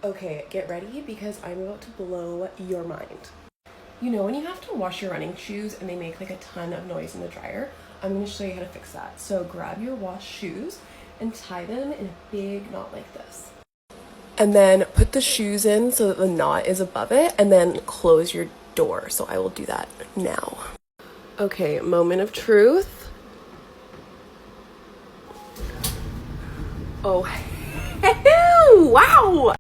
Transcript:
Okay, get ready because I'm about to blow your mind. You know when you have to wash your running shoes and they make like a ton of noise in the dryer? I'm gonna show you how to fix that. So grab your wash shoes and tie them in a big knot like this. And then put the shoes in so that the knot is above it, and then close your door. So I will do that now. Okay, moment of truth. Oh, wow!